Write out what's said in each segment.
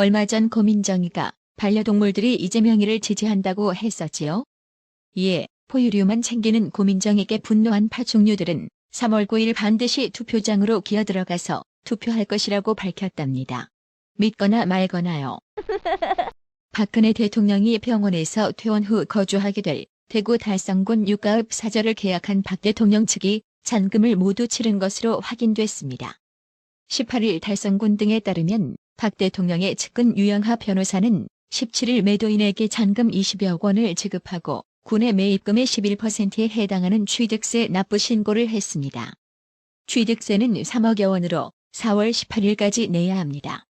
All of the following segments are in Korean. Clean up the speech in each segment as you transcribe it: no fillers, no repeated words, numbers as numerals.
얼마 전 고민정이가 반려동물들이 이재명이를 지지한다고 했었지요. 이에 포유류만 챙기는 고민정에게 분노한 파충류들은 3월 9일 반드시 투표장으로 기어들어가서 투표할 것이라고 밝혔답니다. 믿거나 말거나요. 박근혜 대통령이 병원에서 퇴원 후 거주하게 될 대구 달성군 육가읍 사저를 계약한 박 대통령 측이 잔금을 모두 치른 것으로 확인됐습니다. 18일 달성군 등에 따르면 박 대통령의 측근 유영하 변호사는 17일 매도인에게 잔금 20여 원을 지급하고 군의 매입금의 11%에 해당하는 취득세 납부 신고를 했습니다. 취득세는 3억여 원으로 4월 18일까지 내야 합니다.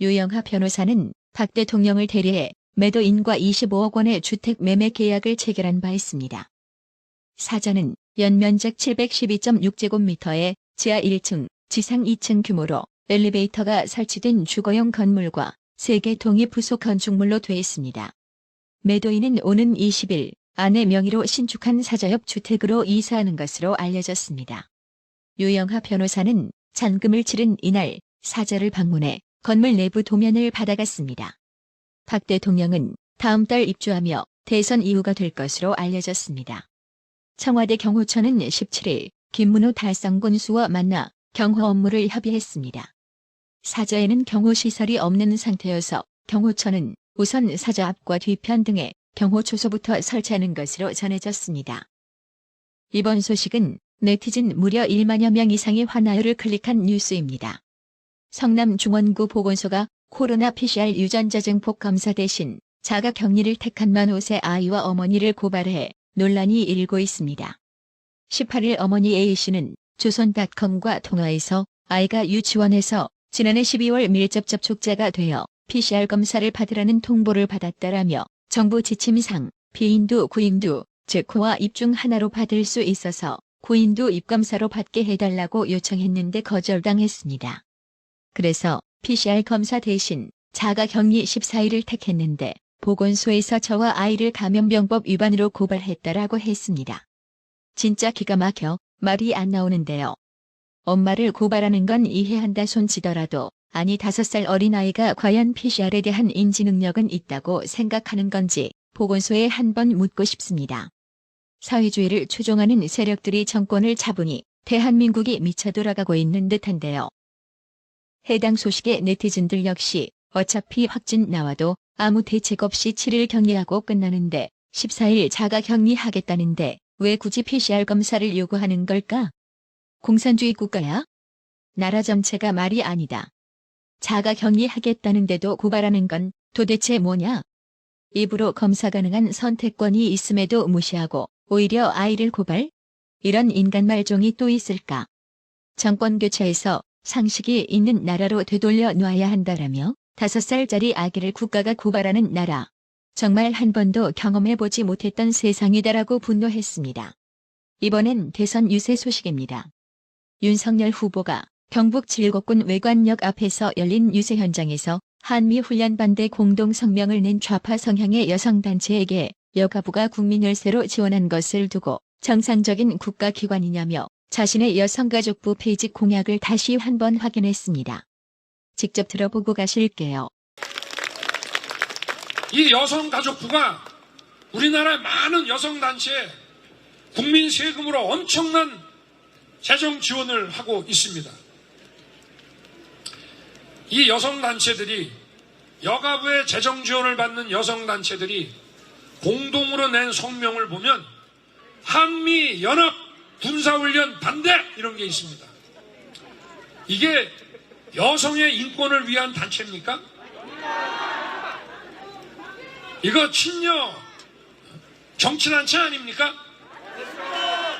유영하 변호사는 박 대통령을 대리해 매도인과 25억 원의 주택 매매 계약을 체결한 바 있습니다. 사저는 연면적 712.6제곱미터에 지하 1층, 지상 2층 규모로 엘리베이터가 설치된 주거용 건물과 3개 독립 부속 건축물로 되어 있습니다. 매도인은 오는 20일 아내 명의로 신축한 사저 옆 주택으로 이사하는 것으로 알려졌습니다. 유영하 변호사는 잔금을 치른 이날 사저를 방문해 건물 내부 도면을 받아갔습니다. 박 대통령은 다음 달 입주하며 대선 이후가 될 것으로 알려졌습니다. 청와대 경호처는 17일 김문호 달성군수와 만나 경호 업무를 협의했습니다. 사저에는 경호시설이 없는 상태여서 경호처는 우선 사저 앞과 뒤편 등에 경호 초소부터 설치하는 것으로 전해졌습니다. 이번 소식은 네티즌 무려 1만여 명 이상의 환하여를 클릭한 뉴스입니다. 성남중원구 보건소가 코로나 PCR 유전자 증폭 검사 대신 자가 격리를 택한 만 5세 아이와 어머니를 고발해 논란이 일고 있습니다. 18일 어머니 A씨는 조선닷컴과 통화에서 아이가 유치원에서 지난해 12월 밀접 접촉자가 되어 PCR 검사를 받으라는 통보를 받았다라며 정부 지침상 비인두 구인두 즉 호와 입 중 하나로 받을 수 있어서 구인두 입검사로 받게 해달라고 요청했는데 거절당했습니다. 그래서 PCR 검사 대신 자가격리 14일을 택했는데 보건소에서 저와 아이를 감염병법 위반으로 고발했다라고 했습니다. 진짜 기가 막혀 말이 안 나오는데요. 엄마를 고발하는 건 이해한다 손치더라도 아니 5살 어린아이가 과연 PCR에 대한 인지 능력은 있다고 생각하는 건지 보건소에 한번 묻고 싶습니다. 사회주의를 추종하는 세력들이 정권을 잡으니 대한민국이 미쳐 돌아가고 있는 듯한데요. 해당 소식에 네티즌들 역시 어차피 확진 나와도 아무 대책 없이 7일 격리하고 끝나는데 14일 자가 격리하겠다는데 왜 굳이 PCR 검사를 요구하는 걸까? 공산주의 국가야? 나라 전체가 말이 아니다. 자가 격리하겠다는데도 고발하는 건 도대체 뭐냐? 입으로 검사 가능한 선택권이 있음에도 무시하고 오히려 아이를 고발? 이런 인간 말종이 또 있을까? 정권 교체해서 상식이 있는 나라로 되돌려 놔야 한다라며 5살짜리 아기를 국가가 고발하는 나라. 정말 한 번도 경험해보지 못했던 세상이다라고 분노했습니다. 이번엔 대선 유세 소식입니다. 윤석열 후보가 경북 칠곡군 외관역 앞에서 열린 유세 현장에서 한미 훈련 반대 공동 성명을 낸 좌파 성향의 여성단체에게 여가부가 국민 열세로 지원한 것을 두고 정상적인 국가기관이냐며 자신의 여성가족부 폐지 공약을 다시 한번 확인했습니다. 직접 들어보고 가실게요. 이 여성가족부가 우리나라 많은 여성단체에 국민 세금으로 엄청난 재정 지원을 하고 있습니다. 이 여성단체들이 여가부의 재정 지원을 받는 여성단체들이 공동으로 낸 성명을 보면 한미 연합 군사훈련 반대 이런 게 있습니다. 이게 여성의 인권을 위한 단체입니까? 이거 친여 정치단체 아닙니까?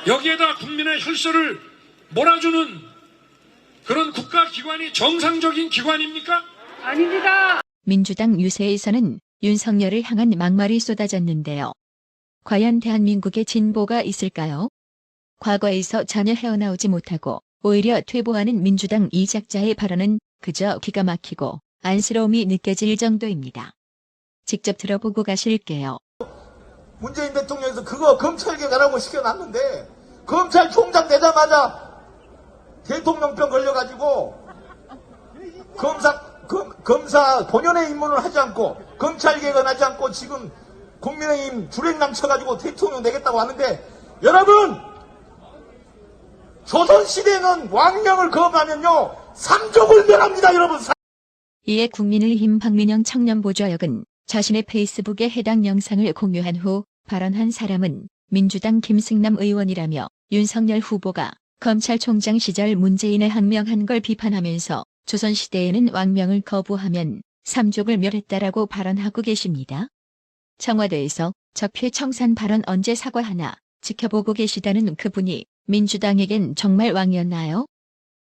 여기에다 국민의 혈세를 몰아주는 그런 국가기관이 정상적인 기관입니까? 아닙니다. 민주당 유세에서는 윤석열을 향한 막말이 쏟아졌는데요. 과연 대한민국에 진보가 있을까요? 과거에서 전혀 헤어나오지 못하고 오히려 퇴보하는 민주당 이작자의 발언은 그저 기가 막히고 안쓰러움이 느껴질 정도입니다. 직접 들어보고 가실게요. 문재인 대통령에서 그거 검찰 개혁하라고 시켜놨는데 검찰총장 되자마자 대통령병 걸려가지고 검사 검사 본연의 임무를 하지 않고 검찰 개혁하지 않고 지금 국민의힘 주랭랑 쳐가지고 대통령 되겠다고 하는데 여러분 조선시대는 왕명을 거부하면요 삼족을 멸합니다 여러분. 이에 국민의힘 박민영 청년보좌역은 자신의 페이스북에 해당 영상을 공유한 후 발언한 사람은 민주당 김승남 의원이라며 윤석열 후보가 검찰총장 시절 문재인을 항명한 걸 비판하면서 조선시대에는 왕명을 거부하면 삼족을 멸했다라고 발언하고 계십니다. 청와대에서 적폐 청산 발언 언제 사과하나 지켜보고 계시다는 그분이 민주당에겐 정말 왕이었나요?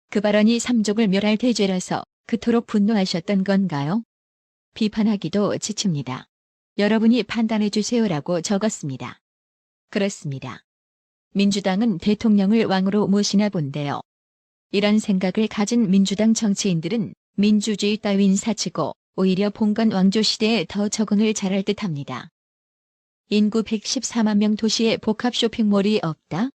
그 발언이 삼족을 멸할 대죄라서 그토록 분노하셨던 건가요? 비판하기도 지칩니다. 여러분이 판단해주세요라고 적었습니다. 그렇습니다. 민주당은 대통령을 왕으로 모시나 본데요. 이런 생각을 가진 민주당 정치인들은 민주주의 따윈 사치고 오히려 봉건 왕조 시대에 더 적응을 잘할 듯합니다. 인구 114만 명 도시에 복합 쇼핑몰이 없다?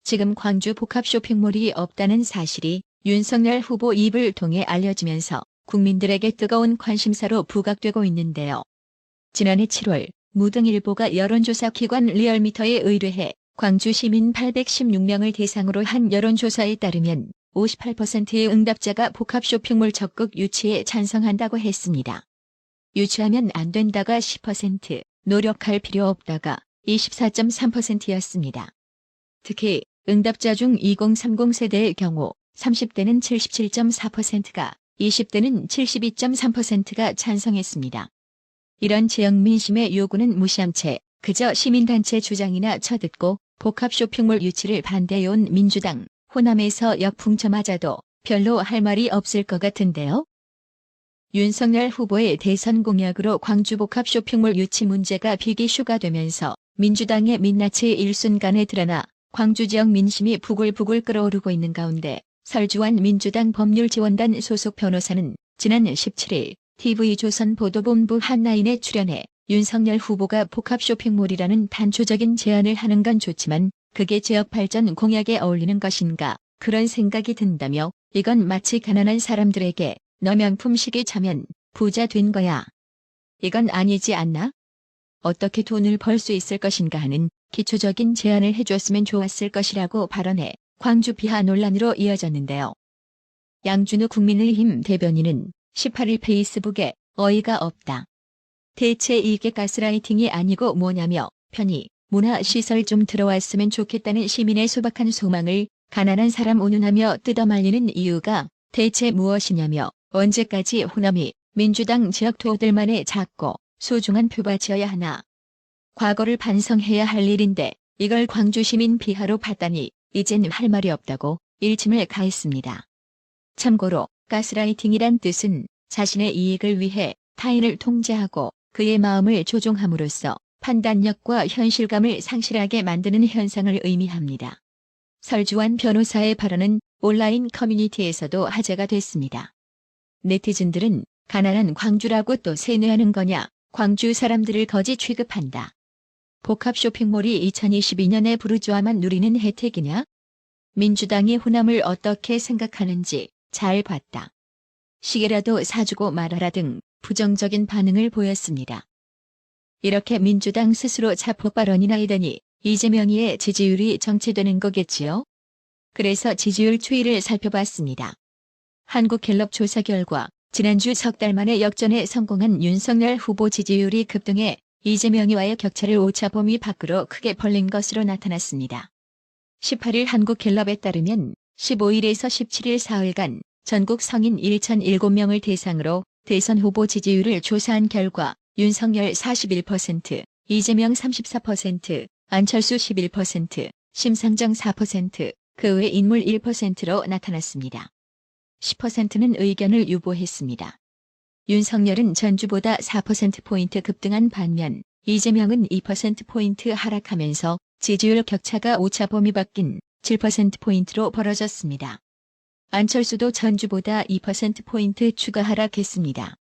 지금 광주 복합 쇼핑몰이 없다는 사실이 윤석열 후보 입을 통해 알려지면서 국민들에게 뜨거운 관심사로 부각되고 있는데요. 지난해 7월 무등일보가 여론조사 기관 리얼미터에 의뢰해 광주 시민 816명을 대상으로 한 여론조사에 따르면 58%의 응답자가 복합 쇼핑몰 적극 유치에 찬성한다고 했습니다. 유치하면 안 된다가 10%, 노력할 필요 없다가 24.3%였습니다. 특히 응답자 중 2030 세대의 경우 30대는 77.4%가, 20대는 72.3%가 찬성했습니다. 이런 지역 민심의 요구는 무시한 채 그저 시민단체 주장이나 쳐듣고 복합 쇼핑몰 유치를 반대해온 민주당, 호남에서 역풍 쳐맞아도 별로 할 말이 없을 것 같은데요. 윤석열 후보의 대선 공약으로 광주 복합 쇼핑몰 유치 문제가 빅 이슈가 되면서 민주당의 민낯이 일순간에 드러나 광주 지역 민심이 부글부글 끓어오르고 있는 가운데 설주환 민주당 법률지원단 소속 변호사는 지난 17일 TV조선 보도본부 한라인에 출연해 윤석열 후보가 복합 쇼핑몰이라는 단초적인 제안을 하는 건 좋지만 그게 지역 발전 공약에 어울리는 것인가 그런 생각이 든다며 이건 마치 가난한 사람들에게 너 명품 시계 차면 부자 된 거야. 이건 아니지 않나? 어떻게 돈을 벌 수 있을 것인가 하는 기초적인 제안을 해줬으면 좋았을 것이라고 발언해 광주 비하 논란으로 이어졌는데요. 양준우 국민의힘 대변인은 18일 페이스북에 어이가 없다. 대체 이게 가스라이팅이 아니고 뭐냐며 편의, 문화시설 좀 들어왔으면 좋겠다는 시민의 소박한 소망을 가난한 사람 운운하며 뜯어말리는 이유가 대체 무엇이냐며 언제까지 호남이 민주당 지역토들만의 작고 소중한 표밭이어야 하나. 과거를 반성해야 할 일인데 이걸 광주 시민 비하로 봤다니 이젠 할 말이 없다고 일침을 가했습니다. 참고로 가스라이팅이란 뜻은 자신의 이익을 위해 타인을 통제하고 그의 마음을 조종함으로써 판단력과 현실감을 상실하게 만드는 현상을 의미합니다. 설주환 변호사의 발언은 온라인 커뮤니티에서도 화제가 됐습니다. 네티즌들은 가난한 광주라고 또 세뇌하는 거냐, 광주 사람들을 거지 취급한다. 복합 쇼핑몰이 2022년에 부르주아만 누리는 혜택이냐? 민주당이 호남을 어떻게 생각하는지 잘 봤다. 시계라도 사주고 말아라 등 부정적인 반응을 보였습니다. 이렇게 민주당 스스로 자폭 발언이나 하더니 이재명이의 지지율이 정체되는 거겠지요? 그래서 지지율 추이를 살펴봤습니다. 한국갤럽 조사 결과 지난주 석 달 만에 역전에 성공한 윤석열 후보 지지율이 급등해 이재명이와의 격차를 오차 범위 밖으로 크게 벌린 것으로 나타났습니다. 18일 한국갤럽에 따르면 15일에서 17일 사흘간 전국 성인 1,007명을 대상으로 대선 후보 지지율을 조사한 결과 윤석열 41%, 이재명 34%, 안철수 11%, 심상정 4%, 그 외 인물 1%로 나타났습니다. 10%는 의견을 유보했습니다. 윤석열은 전주보다 4%포인트 급등한 반면 이재명은 2%포인트 하락하면서 지지율 격차가 오차 범위 밖인 7%포인트로 벌어졌습니다. 안철수도 전주보다 2%포인트 추가 하락했습니다.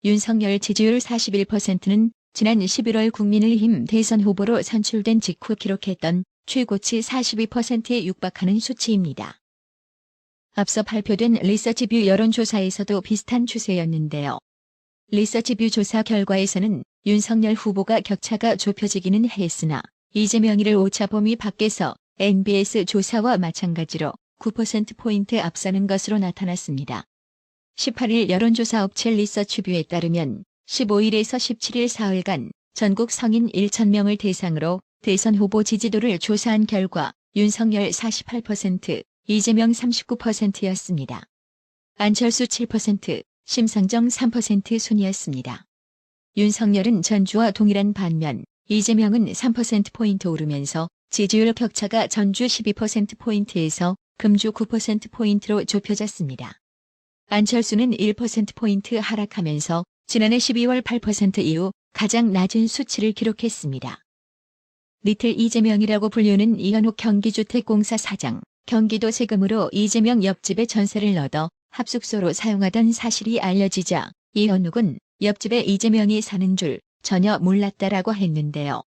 윤석열 지지율 41%는 지난 11월 국민의힘 대선 후보로 선출된 직후 기록했던 최고치 42%에 육박하는 수치입니다. 앞서 발표된 리서치뷰 여론조사에서도 비슷한 추세였는데요. 리서치뷰 조사 결과에서는 윤석열 후보가 격차가 좁혀지기는 했으나 이재명이를 오차 범위 밖에서 NBS 조사와 마찬가지로 9%포인트 앞서는 것으로 나타났습니다. 18일 여론조사 업체 리서치뷰에 따르면 15일에서 17일 사흘간 전국 성인 1,000명을 대상으로 대선 후보 지지도를 조사한 결과 윤석열 48%, 이재명 39%였습니다. 안철수 7%, 심상정 3% 순이었습니다. 윤석열은 전주와 동일한 반면 이재명은 3%포인트 오르면서 지지율 격차가 전주 12%포인트에서 금주 9%포인트로 좁혀졌습니다. 안철수는 1%포인트 하락하면서 지난해 12월 8% 이후 가장 낮은 수치를 기록했습니다. 리틀 이재명이라고 불리우는 이현욱 경기주택공사 사장, 경기도 세금으로 이재명 옆집에 전세를 얻어 합숙소로 사용하던 사실이 알려지자 이현욱은 옆집에 이재명이 사는 줄 전혀 몰랐다라고 했는데요.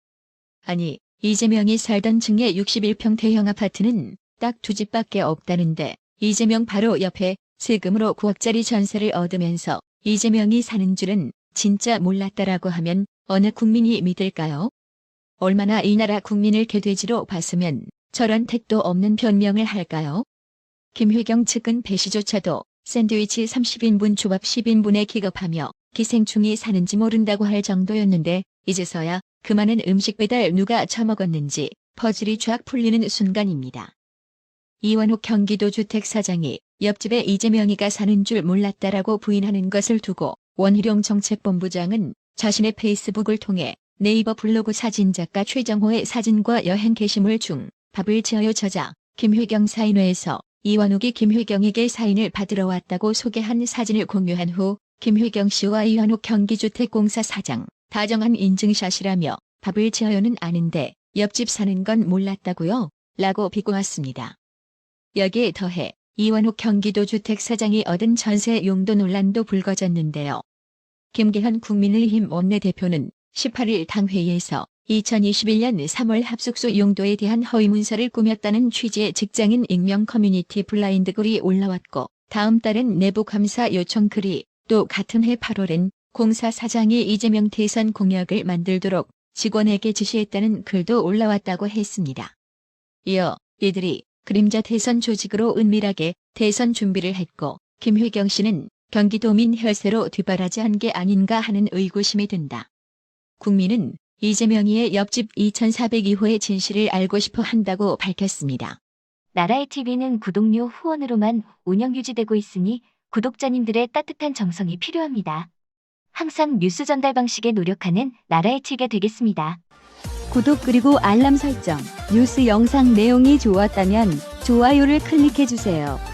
아니, 이재명이 살던 층의 61평 대형 아파트는 딱 2집밖에 없다는데 이재명 바로 옆에 세금으로 9억짜리 전세를 얻으면서 이재명이 사는 줄은 진짜 몰랐다라고 하면 어느 국민이 믿을까요? 얼마나 이 나라 국민을 개돼지로 봤으면 저런 택도 없는 변명을 할까요? 김회경 측은 배시조차도 샌드위치 30인분 조밥 10인분에 기겁하며 기생충이 사는지 모른다고 할 정도였는데 이제서야 그 많은 음식 배달 누가 처먹었는지 퍼즐이 쫙 풀리는 순간입니다. 이원욱 경기도 주택사장이 옆집에 이재명이가 사는 줄 몰랐다라고 부인하는 것을 두고 원희룡 정책본부장은 자신의 페이스북을 통해 네이버 블로그 사진작가 최정호의 사진과 여행 게시물 중 밥을 지어요 저자 김회경 사인회에서 이원욱이 김회경에게 사인을 받으러 왔다고 소개한 사진을 공유한 후 김회경 씨와 이원욱 경기주택공사 사장 다정한 인증샷이라며 밥을 지어요는 아는데 옆집 사는 건 몰랐다고요? 라고 비꼬았습니다. 여기에 더해 이원욱 경기도 주택사장이 얻은 전세 용도 논란도 불거졌는데요. 김계현 국민의힘 원내대표는 18일 당회의에서 2021년 3월 합숙소 용도에 대한 허위문서를 꾸몄다는 취지의 직장인 익명 커뮤니티 블라인드 글이 올라왔고 다음 달엔 내부 감사 요청 글이 또 같은 해 8월엔 공사 사장이 이재명 대선 공약을 만들도록 직원에게 지시했다는 글도 올라왔다고 했습니다. 이어 이들이 그림자 대선 조직으로 은밀하게 대선 준비를 했고 김회경 씨는 경기도민 혈세로 뒷바라지한 게 아닌가 하는 의구심이 든다. 국민은 이재명이의 옆집 2402호의 진실을 알고 싶어 한다고 밝혔습니다. 나라의 TV는 구독료 후원으로만 운영 유지되고 있으니 구독자님들의 따뜻한 정성이 필요합니다. 항상 뉴스 전달 방식에 노력하는 나라의 TV가 되겠습니다. 구독 그리고 알람 설정, 뉴스 영상 내용이 좋았다면 좋아요를 클릭해주세요.